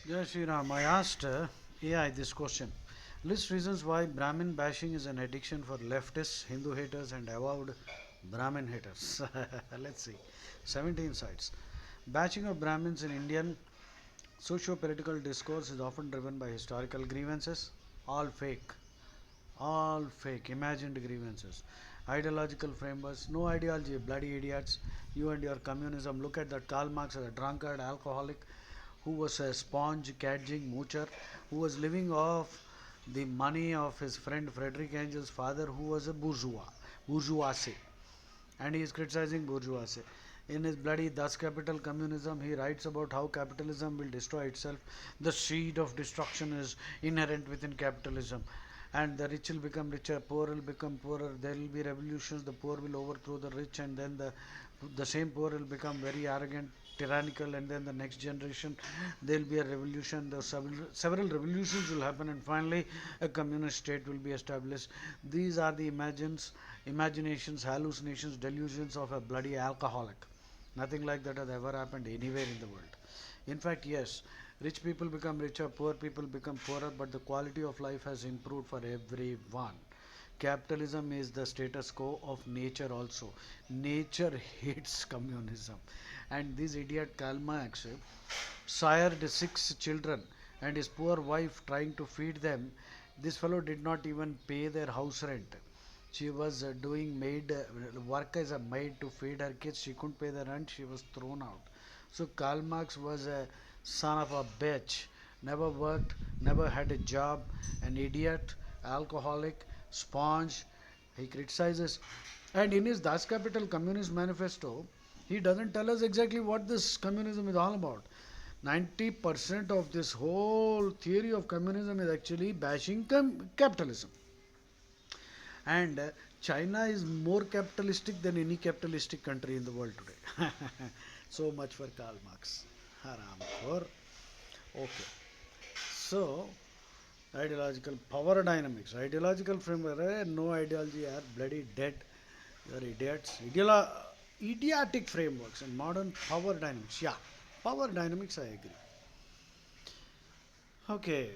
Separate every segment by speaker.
Speaker 1: Jai Shri Ram. I asked AI this question. List reasons why Brahmin bashing is an addiction for leftists, Hindu haters, and avowed Brahmin haters. Let's see. 17 sites. Bashing of Brahmins in Indian socio-political discourse is often driven by historical grievances, all fake, all fake, imagined grievances. Ideological frameworks, no ideology, bloody idiots. You and your communism. Look at that Karl Marx as a drunkard, alcoholic, who was a sponge catching moocher, who was living off the money of his friend Frederick Angel's father, who was a bourgeoisie, and he is criticizing bourgeoisie. In his bloody Thus Capital Communism, he writes about how capitalism will destroy itself. The seed of destruction is inherent within capitalism. And the rich will become richer, poor will become poorer. There will be revolutions, the poor will overthrow the rich, and then the same poor will become very arrogant, tyrannical, and then the next generation there will be a revolution. The several revolutions will happen, and finally a communist state will be established. These are the imaginations, hallucinations, delusions of a bloody alcoholic. Nothing like that has ever happened anywhere in the world. In fact, yes, rich people become richer, poor people become poorer, but the quality of life has improved for everyone. Capitalism is the status quo of nature also. Nature hates communism. And this idiot Karl Marx sired 6 children and his poor wife trying to feed them. This fellow did not even pay their house rent. She was doing maid work as a maid to feed her kids. She couldn't pay the rent. She was thrown out. So Karl Marx was a son of a bitch. Never worked, never had a job, an idiot, alcoholic, sponge. He criticizes. And in his Das Kapital Communist Manifesto, he doesn't tell us exactly what this communism is all about. 90% of this whole theory of communism is actually bashing capitalism. And China is more capitalistic than any capitalistic country in the world today. So much for Karl Marx. Haram for. Okay. So, ideological power dynamics. Ideological framework. No ideology are bloody dead. You are idiots. Idiotic frameworks and modern power dynamics. Yeah. Power dynamics, I agree. Okay.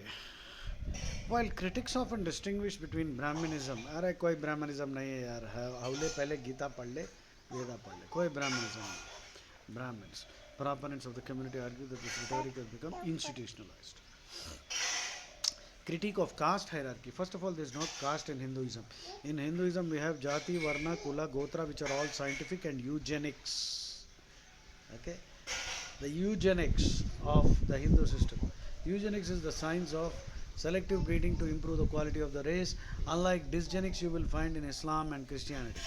Speaker 1: While critics often distinguish between Brahminism, अरे कोई Brahminism नहीं है यार, हवले पहले गीता पढ़ ले, वेदा पढ़ ले, कोई Brahminism नहीं. Brahmins, proponents of the community argue that this rhetoric has become institutionalized. Critique of caste hierarchy. First of all, there is no caste in Hinduism. In Hinduism, we have Jati, Varna, Kula, Gotra, which are all scientific, and eugenics. Okay, the eugenics of the Hindu system. Eugenics is the science of selective breeding to improve the quality of the race. Unlike dysgenics, you will find in Islam and Christianity.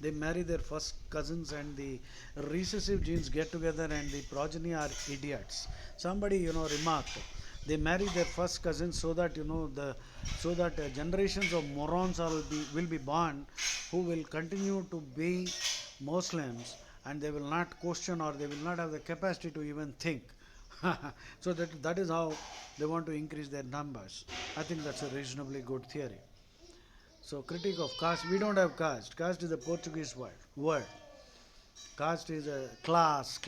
Speaker 1: They marry their first cousins, and the recessive genes get together, and the progeny are idiots. Somebody, remarked they marry their first cousins so that generations of morons will be born, who will continue to be Muslims, and they will not question, or they will not have the capacity to even think. So that is how they want to increase their numbers. I think that's a reasonably good theory. So critique of caste, we don't have caste. Caste is a Portuguese word. Caste is a class.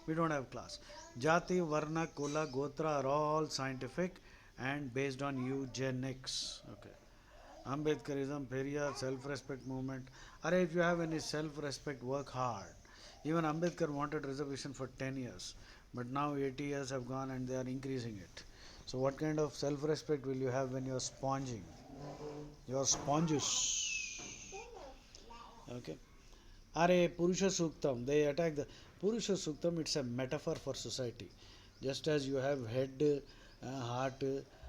Speaker 1: We don't have class. Jati, Varna, Kula, Gotra are all scientific and based on eugenics. Okay. Ambedkarism, Periyar, self-respect movement. Are if you have any self-respect, work hard. Even Ambedkar wanted reservation for 10 years, but now 80 years have gone and they are increasing it. So what kind of self-respect will you have when you are sponging? You are sponges. Okay. Are Purusha Suktam, they attack the Purusha Suktam, it's a metaphor for society. Just as you have head, heart,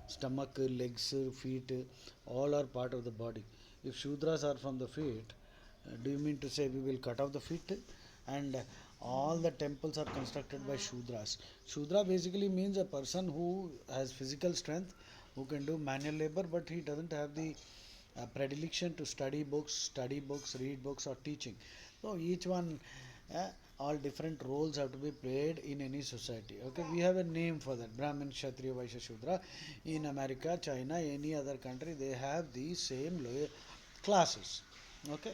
Speaker 1: stomach, legs, feet, all are part of the body. If Shudras are from the feet, do you mean to say we will cut off the feet? And all the temples are constructed by Shudras. Shudra basically means a person who has physical strength, who can do manual labor, but he doesn't have the predilection to study books, read books, or teaching. So each one, all different roles have to be played in any society. Okay, we have a name for that: Brahmin, Kshatriya, Vaishya, Shudra. In America, China, any other country, they have these same lower classes. Okay,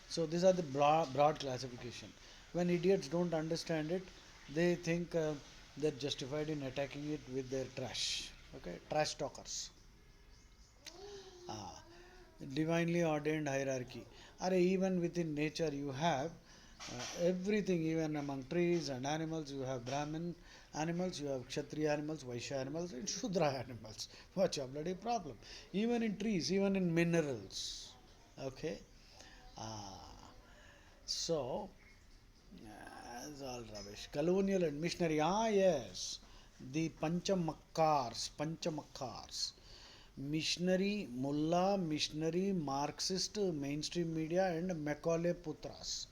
Speaker 1: so these are the broad classification. When idiots don't understand it, they think they're justified in attacking it with their trash. Okay, trash talkers. Ah, divinely ordained hierarchy. Are even within nature you have everything, even among trees and animals, you have Brahmin animals, you have Kshatriya animals, Vaishya animals, and Shudra animals. What's your bloody problem? Even in trees, even in minerals. Okay? Ah, so, it's all rubbish. Colonial and missionary. Ah, yes. The Panchamakkars. Missionary, Mullah, missionary, Marxist, mainstream media, and Macaulay Putras.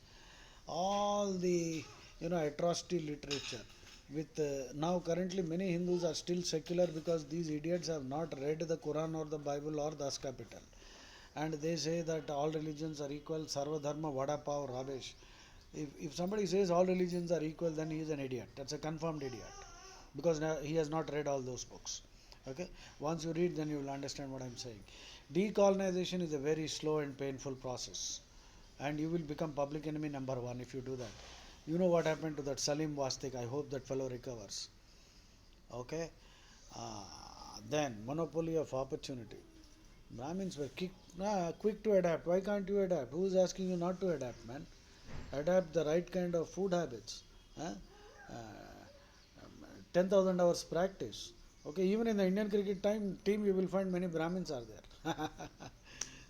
Speaker 1: All the atrocity literature. With now currently many Hindus are still secular because these idiots have not read the Quran or the Bible or Das Capital, and they say that all religions are equal. Sarva dharma vada pav rubbish. If somebody says all religions are equal, then he is an idiot. That's a confirmed idiot because now he has not read all those books. Okay, once you read, then you will understand what I'm saying. Decolonization is a very slow and painful process, and you will become public enemy number one if you do that. You know what happened to that Salim Wastik. I hope that fellow recovers. Okay, then monopoly of opportunity. Brahmins were quick to adapt. Why can't you adapt? Who is asking you not to adapt, man? Adapt the right kind of food habits. Huh? Uh, 10,000 hours practice. Okay, even in the Indian cricket team, you will find many Brahmins are there.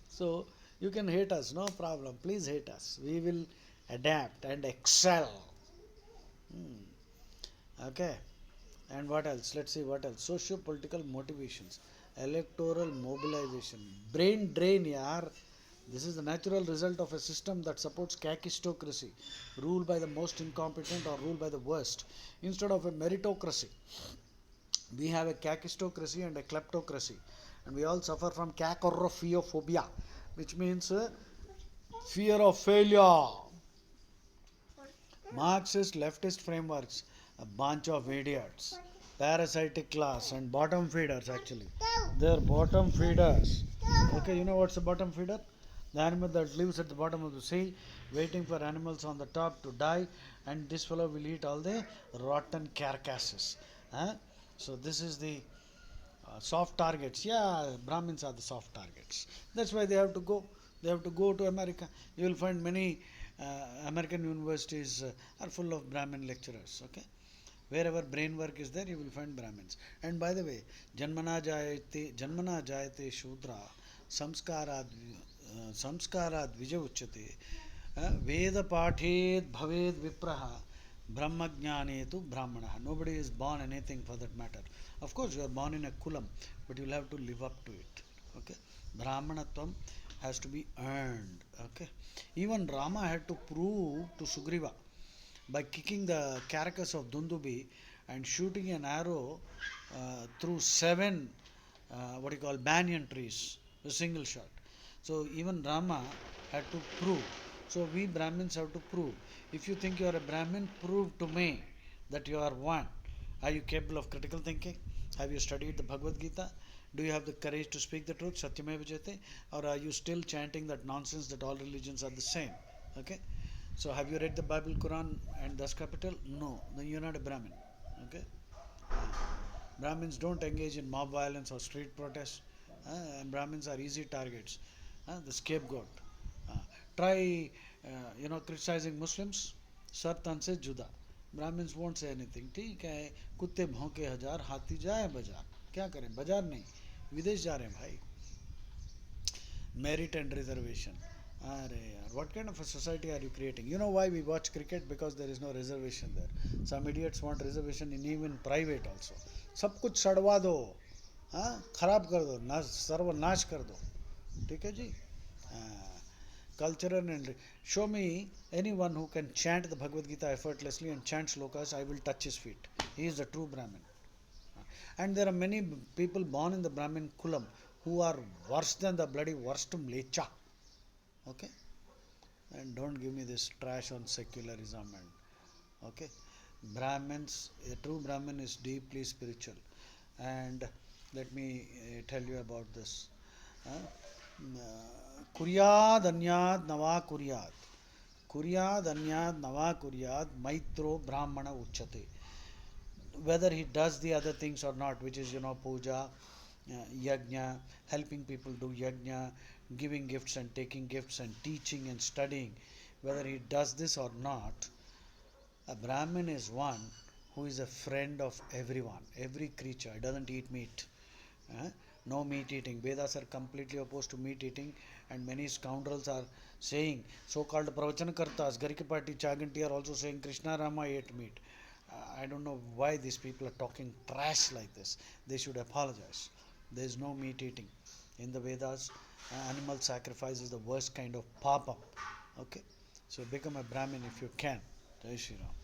Speaker 1: So you can hate us, no problem. Please hate us. We will adapt and excel. Okay. And what else? Let's see what else. Socio-political motivations, electoral mobilization, brain drain, yaar. This is the natural result of a system that supports kakistocracy, ruled by the most incompetent or ruled by the worst, instead of a meritocracy. We have a kakistocracy and a kleptocracy, and we all suffer from kakorophobia, which means fear of failure. Marxist leftist frameworks, a bunch of idiots, parasitic class, and bottom feeders actually. They're bottom feeders. Okay, you know what's a bottom feeder? The animal that lives at the bottom of the sea, waiting for animals on the top to die, and this fellow will eat all the rotten carcasses. Huh? So, this is the soft targets. Yeah, Brahmins are the soft targets. That's why they have to go. They have to go to America. You will find many American universities are full of Brahmin lecturers. Okay, wherever brain work is there, you will find Brahmins. And by the way, Janmana Jayate Shudra Samskarad Vijay Uchyate Veda Pathed Bhaved Vipraha Brahmajnane tu Brahmana. Nobody is born anything for that matter. Of course, you are born in a kulam, but you will have to live up to it. Okay, Brahmanatvam has to be earned. Okay, even Rama had to prove to Sugriva by kicking the carcass of Dundubi and shooting an arrow through seven what you call banyan trees, a single shot. So even Rama had to prove. So we Brahmins have to prove. If you think you are a Brahmin, prove to me that you are one. Are you capable of critical thinking? Have you studied the Bhagavad Gita? Do you have the courage to speak the truth, Satyameva Jayate? Or are you still chanting that nonsense that all religions are the same? Okay? So have you read the Bible, Quran and Das Capital? No. Then you're not a Brahmin. Okay? Brahmins don't engage in mob violence or street protests. And Brahmins are easy targets. The scapegoat. Uh, try, criticizing Muslims. Sir तन से जुदा. Brahmins won't say anything. ठीक है कुत्ते भौंके हजार हाथी जाए बाजार. क्या करें बाजार नहीं विदेश जा रहे हैं भाई. Merit and reservation. What kind of a society are you creating? You know why we watch cricket? Because there is no reservation there. Some idiots want reservation in even private also. सब कुछ सड़वा दो, हाँ खराब कर दो, नाश सर्वनाश कर दो, ठीक है जी. Cultural and show me anyone who can chant the Bhagavad Gita effortlessly and chant slokas. I will touch his feet. He is the true Brahmin. And there are many people born in the Brahmin kulam who are worse than the bloody worst mlecha. Okay, and don't give me this trash on secularism. And okay, Brahmins, a true Brahmin is deeply spiritual. And let me tell you about this. Kuryad anyad nava kuryad. Kuryad anyad nava kuryad maitro brahmana uchate. whether he does the other things or not, which is, puja, yajna, helping people do yajna, giving gifts and taking gifts and teaching and studying, whether he does this or not, a Brahmin is one who is a friend of everyone, every creature. He doesn't eat meat. eh? No meat eating. Vedas are completely opposed to meat eating, and many scoundrels are saying, so called Pravachanakartas, Garikipati, Chaganti are also saying Krishna Rama ate meat. I don't know why these people are talking trash like this. They should apologize. There is no meat eating. In the Vedas, animal sacrifice is the worst kind of papa. Okay? So become a Brahmin if you can. Jai Shri Ram.